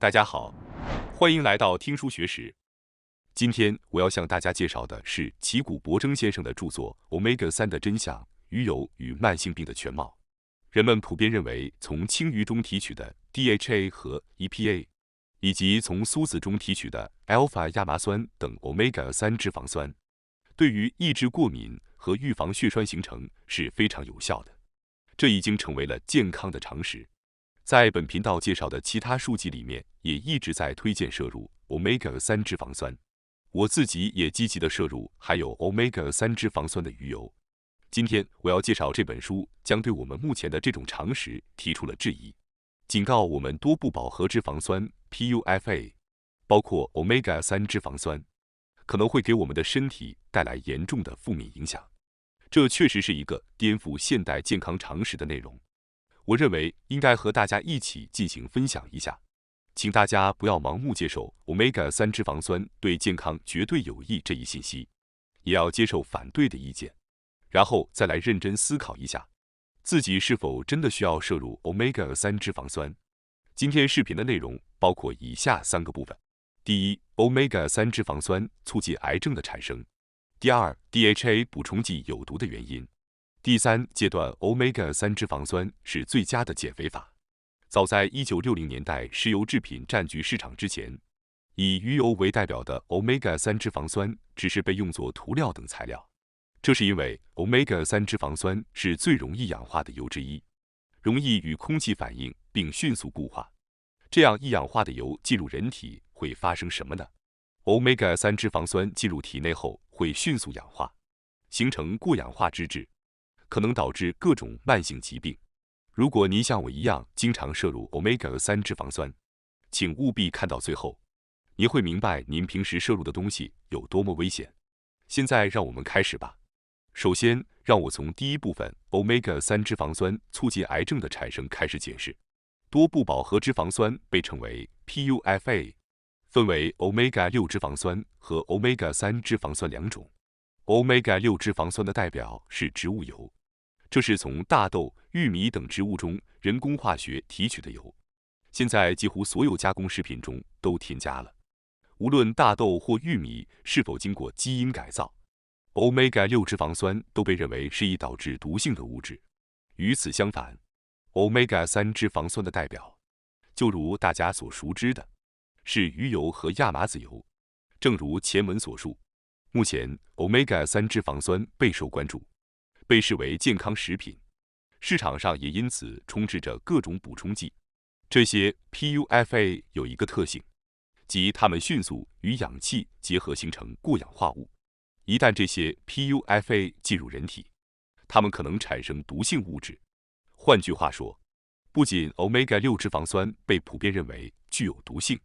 大家好，欢迎来到听书学史。今天我要向大家介绍的是齐古伯征先生的著作《Omega-3的真相：鱼油与慢性病的全貌》。人们普遍认为，从青鱼中提取的 DHA 和 EPA， 以及从苏子中提取的 α 亚麻酸等 Omega-3脂肪酸，对于抑制过敏和预防血栓形成是非常有效的。这已经成为了健康的常识。在本频道介绍的其他书籍里面，也一直在推荐摄入 Omega-3脂肪酸。我自己也积极的摄入含有 Omega-3脂肪酸的鱼油。今天我要介绍这本书，将对我们目前的这种常识提出了质疑，警告我们多不饱和脂肪酸 PUFA， 包括 Omega-3脂肪酸，可能会给我们的身体带来严重的负面影响。这确实是一个颠覆现代健康常识的内容。我认为应该和大家一起进行分享一下，请大家不要盲目接受 Omega-3脂肪酸对健康绝对有益这一信息，也要接受反对的意见，然后再来认真思考一下，自己是否真的需要摄入 Omega-3脂肪酸。今天视频的内容包括以下3个部分：第一， Omega-3脂肪酸促进癌症的产生；第二， DHA 补充剂有毒的原因；第三阶段 Omega-3脂肪酸是最佳的减肥法。早在1960年代石油制品占据市场之前，以鱼油为代表的 Omega-3脂肪酸只是被用作涂料等材料。这是因为 Omega-3脂肪酸是最容易氧化的油之一，容易与空气反应并迅速固化。这样一氧化的油进入人体会发生什么呢？ Omega-3脂肪酸进入体内后会迅速氧化，形成过氧化脂质，可能导致各种慢性疾病。如果您像我一样经常摄入 Omega-3脂肪酸，请务必看到最后，您会明白您平时摄入的东西有多么危险。现在让我们开始吧。首先，让我从第一部分 Omega-3脂肪酸促进癌症的产生开始解释。多不饱和脂肪酸被称为 PUFA， 分为 Omega-6 脂肪酸和 Omega-3 脂肪酸两种。Omega-6 脂肪酸的代表是植物油，这是从大豆、玉米等植物中人工化学提取的油，现在几乎所有加工食品中都添加了。无论大豆或玉米是否经过基因改造， Omega-6 脂肪酸都被认为是易导致毒性的物质。与此相反， Omega-3 脂肪酸的代表，就如大家所熟知的，是鱼油和亚麻籽油。正如前文所述，目前 Omega-3 脂肪酸备受关注，被视为健康食品，市场上也因此充斥着各种补充剂。这些 PUFA 有一个特性，即它们迅速与氧气结合形成过氧化物。一旦这些 PUFA 进入人体，它们可能产生毒性物质。换句话说，不仅 Omega-6 脂肪酸被普遍认为具有毒性，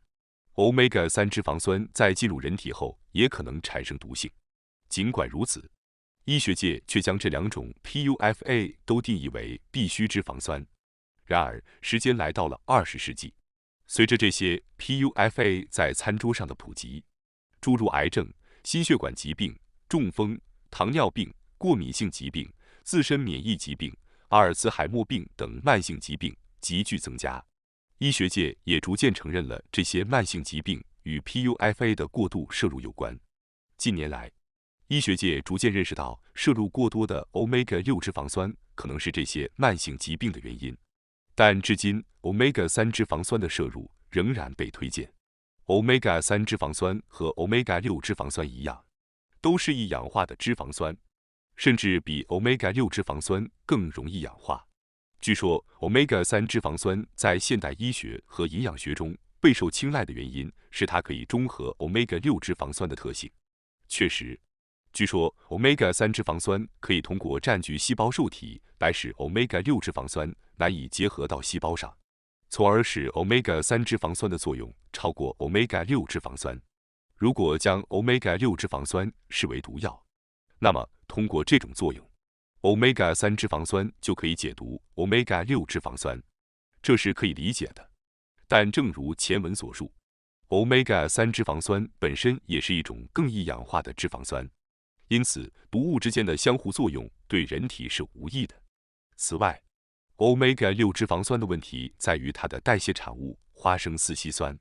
Omega-3 脂肪酸在进入人体后也可能产生毒性。尽管如此，医学界却将这两种 PUFA 都定义为必需脂肪酸。然而，时间来到了20世纪，随着这些 PUFA 在餐桌上的普及，诸如癌症、心血管疾病、中风、糖尿病、过敏性疾病、自身免疫疾病、阿尔茨海默病等慢性疾病急剧增加。医学界也逐渐承认了这些慢性疾病与 PUFA 的过度摄入有关。近年来，医学界逐渐认识到，摄入过多的 Omega-6 脂肪酸可能是这些慢性疾病的原因。但至今 Omega-3 脂肪酸的摄入仍然被推荐。Omega-3 脂肪酸和 Omega-6 脂肪酸一样，都是易氧化的脂肪酸，甚至比 Omega-6 脂肪酸更容易氧化。据说 Omega-3 脂肪酸在现代医学和营养学中备受青睐的原因是它可以中和 Omega-6 脂肪酸的特性。确实，据说 Omega-3 脂肪酸可以通过占据细胞受体来使 Omega-6 脂肪酸难以结合到细胞上，从而使 Omega-3 脂肪酸的作用超过 Omega-6 脂肪酸。如果将 Omega-6 脂肪酸视为毒药，那么通过这种作用， Omega-3 脂肪酸就可以解毒 Omega-6 脂肪酸，这是可以理解的。但正如前文所述， Omega-3 脂肪酸本身也是一种更易氧化的脂肪酸，因此毒物之间的相互作用对人体是无益的。此外， Omega-6 脂肪酸的问题在于它的代谢产物花生四烯酸，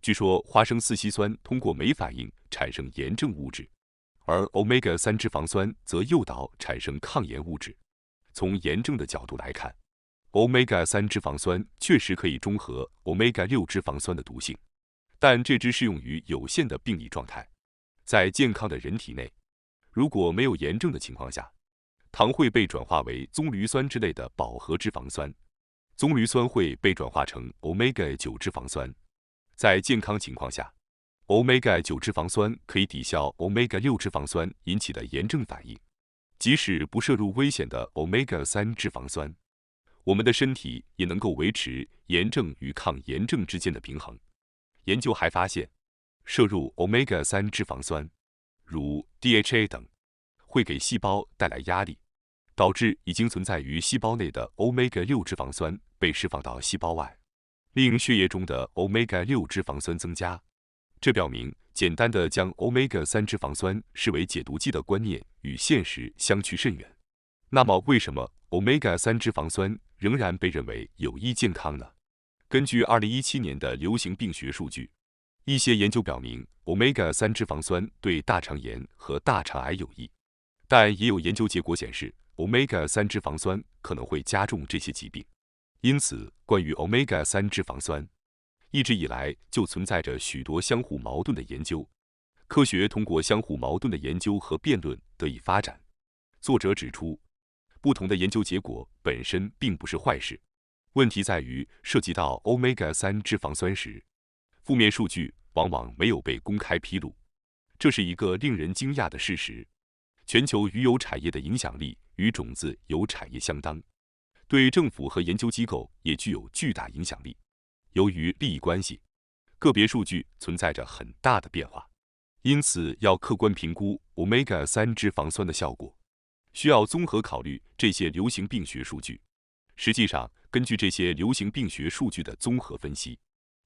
据说花生四烯酸通过酶反应产生炎症物质，而 Omega-3 脂肪酸则诱导产生抗炎物质。从炎症的角度来看， Omega-3 脂肪酸确实可以中和 Omega-6 脂肪酸的毒性，但这只适用于有限的病理状态。在健康的人体内，如果没有炎症的情况下，糖会被转化为棕榈酸之类的饱和脂肪酸，棕榈酸会被转化成 Omega-9 脂肪酸。在健康情况下， Omega-9 脂肪酸可以抵消 Omega-6 脂肪酸引起的炎症反应。即使不摄入危险的 Omega-3 脂肪酸，我们的身体也能够维持炎症与抗炎症之间的平衡。研究还发现，摄入 Omega-3 脂肪酸，如 DHA 等，会给细胞带来压力，导致已经存在于细胞内的 Omega-6 脂肪酸被释放到细胞外，令血液中的 Omega-6 脂肪酸增加。这表明，简单的将 Omega-3 脂肪酸视为解毒剂的观念与现实相去甚远。那么，为什么 Omega-3 脂肪酸仍然被认为有益健康呢？根据2017年的流行病学数据，一些研究表明 Omega-3 脂肪酸对大肠炎和大肠癌有益，但也有研究结果显示 Omega-3 脂肪酸可能会加重这些疾病。因此，关于 Omega-3 脂肪酸，一直以来就存在着许多相互矛盾的研究。科学通过相互矛盾的研究和辩论得以发展。作者指出，不同的研究结果本身并不是坏事，问题在于涉及到 Omega-3 脂肪酸时，负面数据往往没有被公开披露。这是一个令人惊讶的事实。全球鱼油产业的影响力与种子油产业相当，对政府和研究机构也具有巨大影响力。由于利益关系，个别数据存在着很大的变化，因此要客观评估 Omega-3 脂肪酸的效果，需要综合考虑这些流行病学数据。实际上，根据这些流行病学数据的综合分析，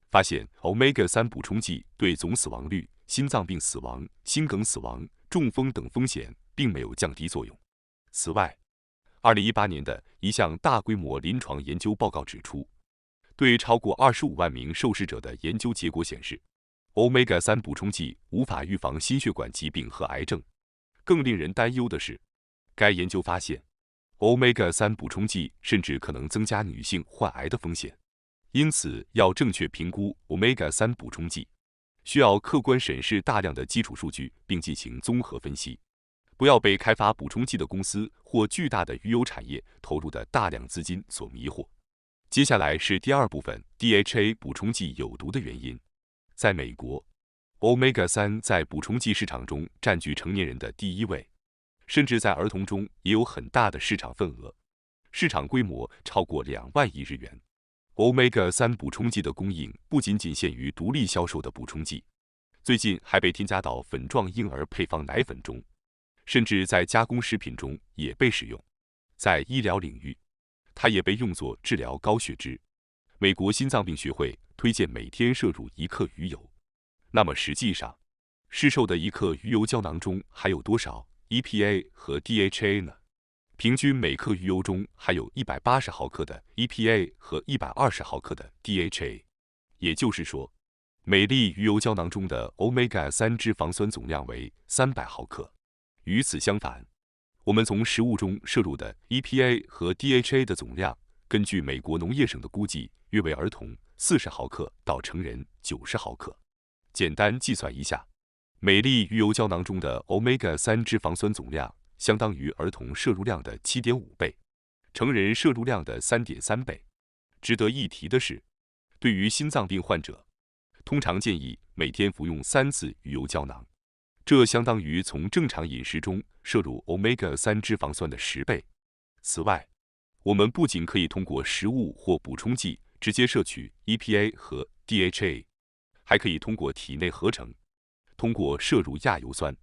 发现 Omega-3 补充剂对总死亡率、心脏病死亡、心梗死亡、中风等风险并没有降低作用。此外，2018年的一项大规模临床研究报告指出，对超过25万名受试者的研究结果显示， Omega-3 补充剂无法预防心血管疾病和癌症。更令人担忧的是，该研究发现 Omega-3 补充剂甚至可能增加女性患癌的风险。因此，要正确评估 Omega-3 补充剂，需要客观审视大量的基础数据并进行综合分析，不要被开发补充剂的公司或巨大的鱼油产业投入的大量资金所迷惑。接下来是第二部分 ，DHA 补充剂有毒的原因。在美国 ，Omega-3 在补充剂市场中占据成年人的第1位，甚至在儿童中也有很大的市场份额，市场规模超过2万亿日元。Omega-3 补充剂的供应不仅仅限于独立销售的补充剂，最近还被添加到粉状婴儿配方奶粉中，甚至在加工食品中也被使用。在医疗领域，它也被用作治疗高血脂。美国心脏病学会推荐每天摄入1克鱼油。那么实际上，市售的1克鱼油胶囊中含有多少 EPA 和 DHA 呢？平均每克鱼油中含有180毫克的 EPA 和120毫克的 DHA。也就是说，每粒鱼油胶囊中的 Omega-3 脂肪酸总量为300毫克。与此相反，我们从食物中摄入的 EPA 和 DHA 的总量，根据美国农业省的估计，约为儿童40毫克到成人90毫克。简单计算一下，每粒鱼油胶囊中的 Omega-3 脂肪酸总量相当于儿童摄入量的 7.5 倍，成人摄入量的 3.3 倍。值得一提的是，对于心脏病患者，通常建议每天服用3次鱼油胶囊，这相当于从正常饮食中摄入 Omega-3 脂肪酸的10倍。此外，我们不仅可以通过食物或补充剂直接摄取 EPA 和 DHA， 还可以通过体内合成。通过摄入亚油酸，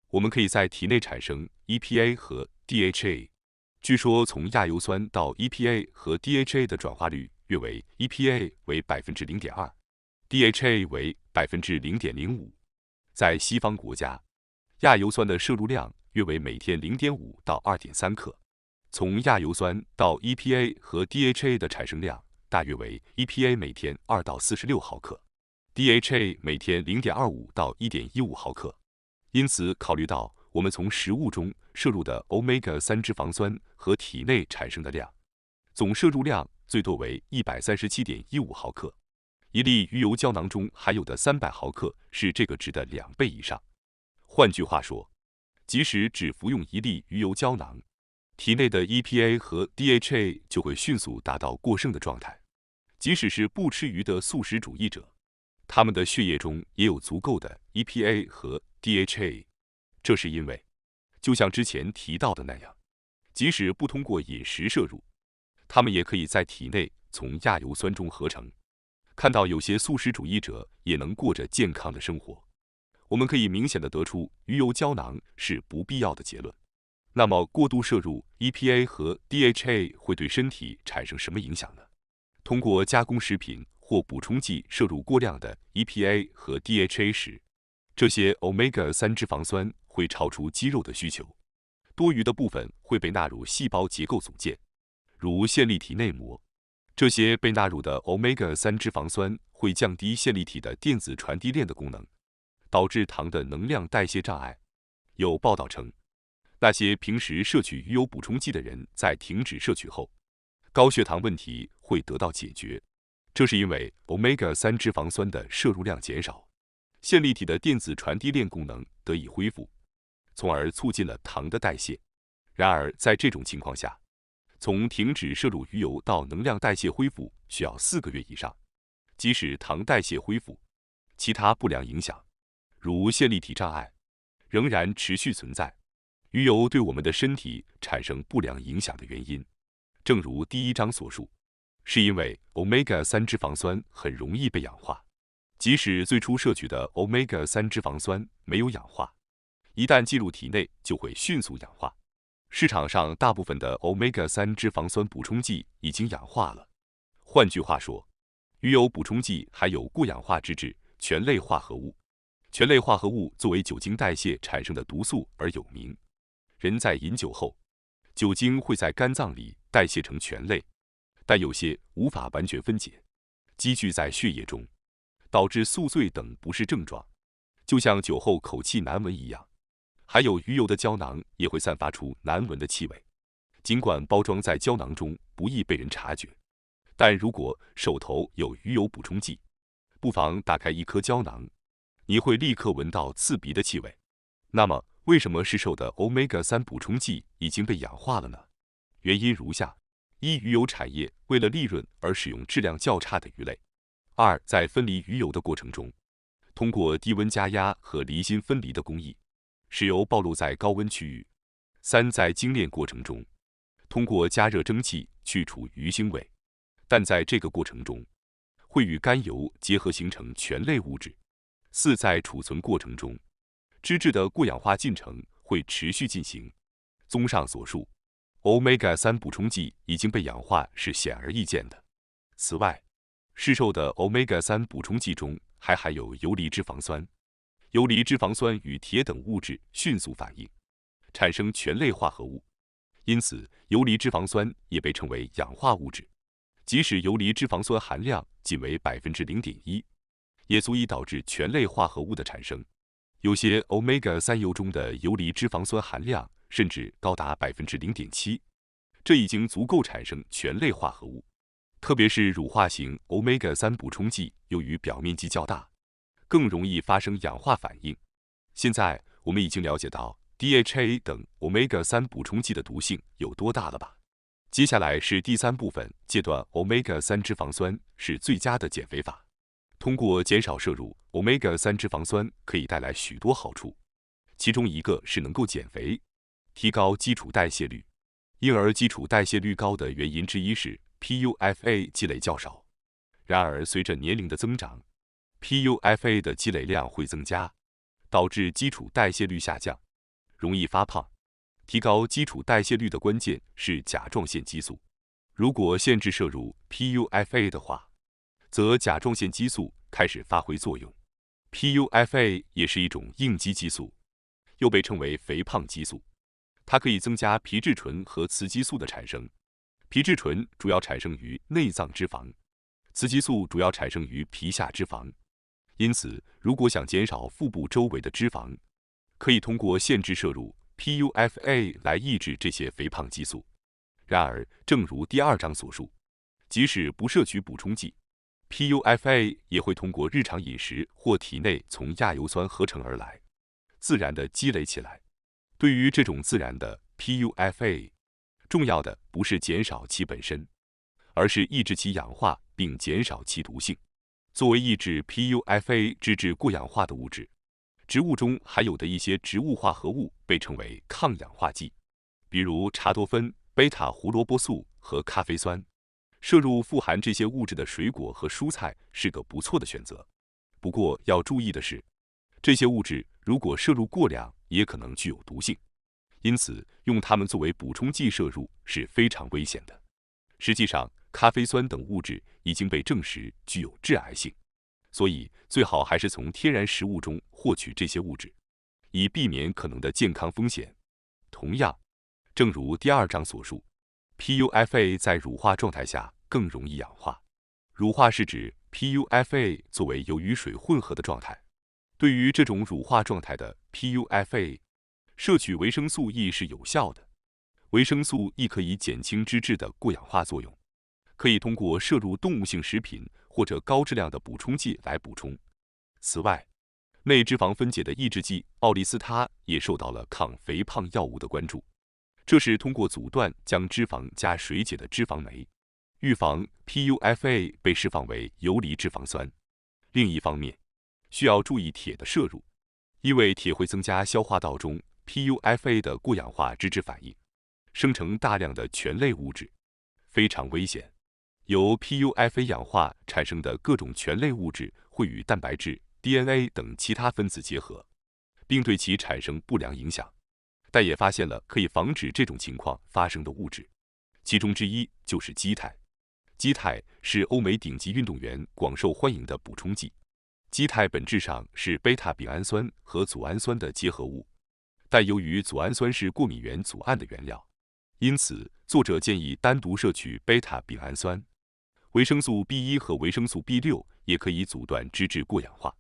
我们可以在体内产生 EPA 和 DHA。据说从亚油酸到 EPA 和 DHA 的转化率约为 EPA 为 0.2%，DHA 为 0.05%。在西方国家，亚油酸的摄入量约为每天 0.5 到 2.3 克。从亚油酸到 EPA 和 DHA 的产生量大约为 EPA 每天2到46毫克 DHA 每天0.25到1.15毫克。因此，考虑到我们从食物中摄入的 Omega-3 脂肪酸和体内产生的量，总摄入量最多为137.15毫克。一粒鱼油胶囊中含有的300毫克是这个值的2倍以上。换句话说，即使只服用一粒鱼油胶囊，体内的 EPA 和 DHA 就会迅速达到过剩的状态。即使是不吃鱼的素食主义者，他们的血液中也有足够的 EPA 和 DHA。这是因为，就像之前提到的那样，即使不通过饮食摄入，它们也可以在体内从亚油酸中合成。看到有些素食主义者也能过着健康的生活，我们可以明显的得出鱼油胶囊是不必要的结论。那么，过度摄入 EPA 和 DHA 会对身体产生什么影响呢？通过加工食品或补充剂摄入过量的 EPA 和 DHA 时，这些 Omega-3 脂肪酸会超出肌肉的需求，多余的部分会被纳入细胞结构组件，如线粒体内膜。这些被纳入的 Omega-3 脂肪酸会降低线粒体的电子传递链的功能，导致糖的能量代谢障碍。有报道称，那些平时摄取鱼油补充剂的人在停止摄取后，高血糖问题会得到解决。这是因为 Omega-3 脂肪酸的摄入量减少，线粒体的电子传递链功能得以恢复，从而促进了糖的代谢。然而，在这种情况下，从停止摄入鱼油到能量代谢恢复需要4个月以上。即使糖代谢恢复，其他不良影响，如线粒体障碍，仍然持续存在。鱼油对我们的身体产生不良影响的原因，正如第1章所述，是因为 Omega-3 脂肪酸很容易被氧化。即使最初摄取的 Omega-3 脂肪酸没有氧化，一旦进入体内就会迅速氧化。市场上大部分的 Omega-3 脂肪酸补充剂已经氧化了。换句话说，鱼油补充剂含有过氧化脂质醛类化合物。醛类化合物作为酒精代谢产生的毒素而有名。人在饮酒后，酒精会在肝脏里代谢成醛类，但有些无法完全分解，积聚在血液中，导致宿醉等不适症状，就像酒后口气难闻一样。含有鱼油的胶囊也会散发出难闻的气味，尽管包装在胶囊中不易被人察觉，但如果手头有鱼油补充剂，不妨打开一颗胶囊，你会立刻闻到刺鼻的气味。那么，为什么市售的 Omega-3 补充剂已经被氧化了呢？原因如下：一、鱼油产业为了利润而使用质量较差的鱼类；二、在分离鱼油的过程中，通过低温加压和离心分离的工艺，使油暴露在高温区域；三、在精炼过程中，通过加热蒸汽去除鱼腥味，但在这个过程中，会与甘油结合形成醛类物质；四、在储存过程中，脂质的过氧化进程会持续进行。综上所述， Omega-3 补充剂已经被氧化是显而易见的。此外，市售的 Omega-3 补充剂中还含有游离脂肪酸。游离脂肪酸与铁等物质迅速反应，产生醛类化合物，因此游离脂肪酸也被称为氧化物质。即使游离脂肪酸含量仅为 0.1%， 也足以导致醛类化合物的产生。有些 Omega-3 油中的游离脂肪酸含量甚至高达 0.7%， 这已经足够产生醛类化合物。特别是乳化型 Omega-3 补充剂，由于表面积较大，更容易发生氧化反应。现在我们已经了解到 DHA 等 Omega-3 补充剂的毒性有多大了吧？接下来是第3部分，戒断 Omega-3 脂肪酸是最佳的减肥法。通过减少摄入 Omega-3 脂肪酸可以带来许多好处，其中一个是能够减肥，提高基础代谢率。婴儿基础代谢率高的原因之一是 PUFA 积累较少。然而，随着年龄的增长， PUFA 的积累量会增加，导致基础代谢率下降，容易发胖。提高基础代谢率的关键是甲状腺激素。如果限制摄入 PUFA 的话，则甲状腺激素开始发挥作用。PUFA 也是一种应激激素，又被称为肥胖激素。它可以增加皮质醇和雌激素的产生。皮质醇主要产生于内脏脂肪，雌激素主要产生于皮下脂肪。因此，如果想减少腹部周围的脂肪，可以通过限制摄入 PUFA 来抑制这些肥胖激素。然而，正如第2章所述，即使不摄取补充剂， PUFA 也会通过日常饮食或体内从亚油酸合成而来，自然地积累起来。对于这种自然的 PUFA， 重要的不是减少其本身，而是抑制其氧化并减少其毒性。作为抑制 PUFA 脂质过氧化的物质，植物中含有的一些植物化合物被称为抗氧化剂，比如茶多酚、贝塔胡萝卜素和咖啡酸。摄入富含这些物质的水果和蔬菜是个不错的选择。不过要注意的是，这些物质如果摄入过量，也可能具有毒性，因此用它们作为补充剂摄入是非常危险的。实际上，咖啡酸等物质已经被证实具有致癌性，所以最好还是从天然食物中获取这些物质，以避免可能的健康风险。同样，正如第2章所述， PUFA 在乳化状态下更容易氧化。乳化是指 PUFA 作为油与水混合的状态。对于这种乳化状态的 PUFA， 摄取维生素 E 是有效的。维生素 E 可以减轻脂质的过氧化作用，可以通过摄入动物性食品或者高质量的补充剂来补充。此外，内脂肪分解的抑制剂奥利司他也受到了抗肥胖药物的关注，这是通过阻断将脂肪加水解的脂肪酶，预防 PUFA 被释放为游离脂肪酸。另一方面，需要注意铁的摄入，因为铁会增加消化道中 PUFA 的过氧化脂质反应，生成大量的醛类物质，非常危险。由 PUFA 氧化产生的各种醛类物质会与蛋白质、DNA 等其他分子结合，并对其产生不良影响。但也发现了可以防止这种情况发生的物质，其中之一就是基肽。基肽是欧美顶级运动员广受欢迎的补充剂。基肽本质上是贝塔丙氨酸和组氨酸的结合物，但由于组氨酸是过敏原组胺的原料，因此作者建议单独摄取贝塔丙氨酸。维生素 B1 和维生素 B6 也可以阻断脂质过氧化。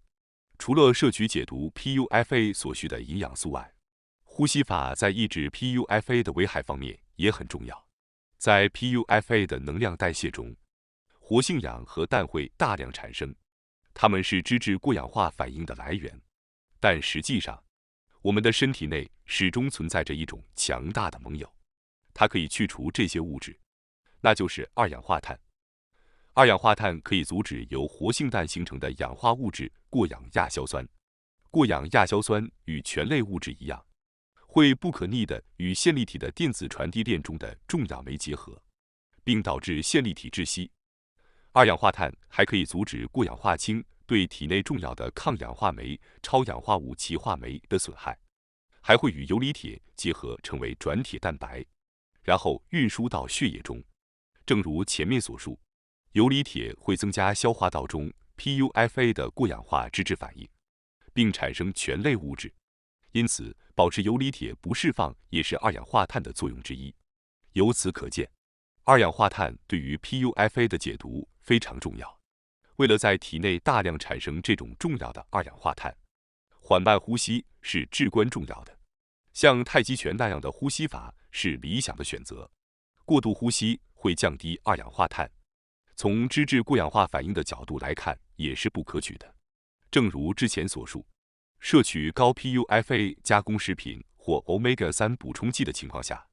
除了摄取解毒 PUFA 所需的营养素外，呼吸法在抑制 PUFA 的危害方面也很重要。在 PUFA 的能量代谢中，活性氧和氮会大量产生，它们是脂质过氧化反应的来源。但实际上，我们的身体内始终存在着一种强大的盟友，它可以去除这些物质，那就是二氧化碳。二氧化碳可以阻止由活性氮形成的氧化物质过氧亚硝酸。过氧亚硝酸与醛类物质一样，会不可逆地与线粒体的电子传递链中的重氧酶结合，并导致线粒体窒息。二氧化碳还可以阻止过氧化氢对体内重要的抗氧化酶超氧化物歧化酶的损害，还会与游离铁结合成为转铁蛋白，然后运输到血液中。正如前面所述，游离铁会增加消化道中 PUFA 的过氧化脂质反应，并产生醛类物质，因此保持游离铁不释放也是二氧化碳的作用之一。由此可见，二氧化碳对于 PUFA 的解毒非常重要。为了在体内大量产生这种重要的二氧化碳，缓慢呼吸是至关重要的。像太极拳那样的呼吸法是理想的选择。过度呼吸会降低二氧化碳，从脂质过氧化反应的角度来看也是不可取的。正如之前所述，摄取高 PUFA 加工食品或 Omega-3 补充剂的情况下，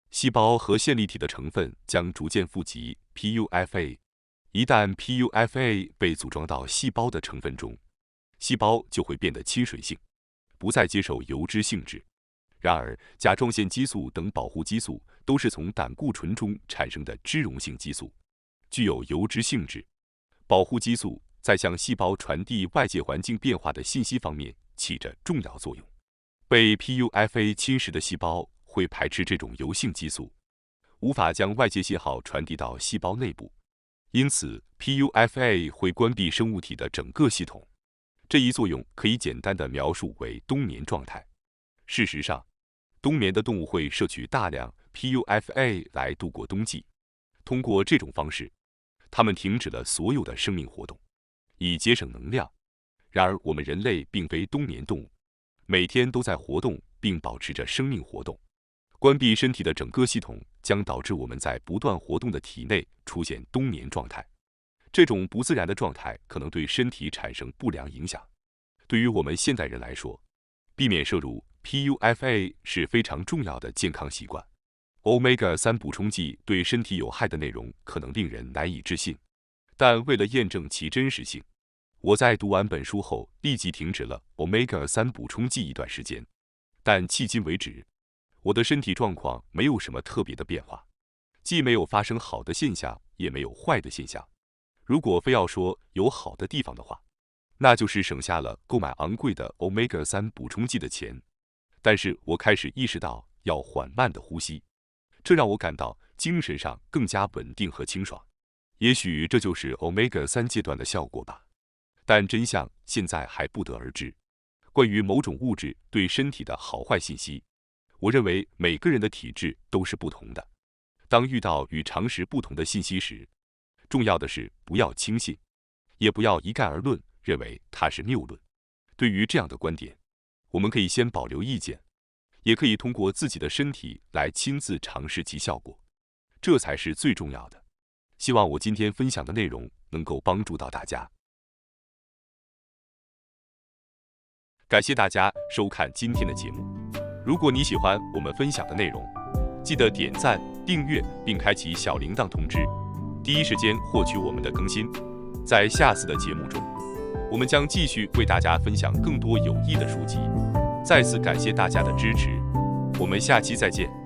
细胞和线粒体的成分将逐渐富集 PUFA。一旦 PUFA 被组装到细胞的成分中，细胞就会变得亲水性，不再接受油脂性质。然而，甲状腺激素等保护激素都是从胆固醇中产生的脂溶性激素，具有油脂性质。保护激素在向细胞传递外界环境变化的信息方面起着重要作用。被 PUFA 侵蚀的细胞会排斥这种油性激素，无法将外界信号传递到细胞内部，因此 PUFA 会关闭生物体的整个系统。这一作用可以简单地描述为冬眠状态。事实上，冬眠的动物会摄取大量 PUFA 来度过冬季。通过这种方式，它们停止了所有的生命活动，以节省能量，然而，我们人类并非冬眠动物，每天都在活动并保持着生命活动。关闭身体的整个系统将导致我们在不断活动的体内出现冬眠状态。这种不自然的状态可能对身体产生不良影响。对于我们现代人来说，避免摄入 PUFA 是非常重要的健康习惯。Omega-3补充剂对身体有害的内容可能令人难以置信，但为了验证其真实性，我在读完本书后立即停止了 Omega-3补充剂一段时间。但迄今为止，我的身体状况没有什么特别的变化，既没有发生好的现象，也没有坏的现象。如果非要说有好的地方的话，那就是省下了购买昂贵的 Omega-3补充剂的钱。但是我开始意识到要缓慢的呼吸，这让我感到精神上更加稳定和清爽。也许这就是 Omega-3戒断的效果吧，但真相现在还不得而知。关于某种物质对身体的好坏信息，我认为每个人的体质都是不同的。当遇到与常识不同的信息时，重要的是不要轻信，也不要一概而论，认为它是谬论。对于这样的观点，我们可以先保留意见，也可以通过自己的身体来亲自尝试其效果，这才是最重要的。希望我今天分享的内容能够帮助到大家。感谢大家收看今天的节目。如果你喜欢我们分享的内容，记得点赞、订阅并开启小铃铛通知，第一时间获取我们的更新。在下次的节目中，我们将继续为大家分享更多有益的书籍。再次感谢大家的支持，我们下期再见。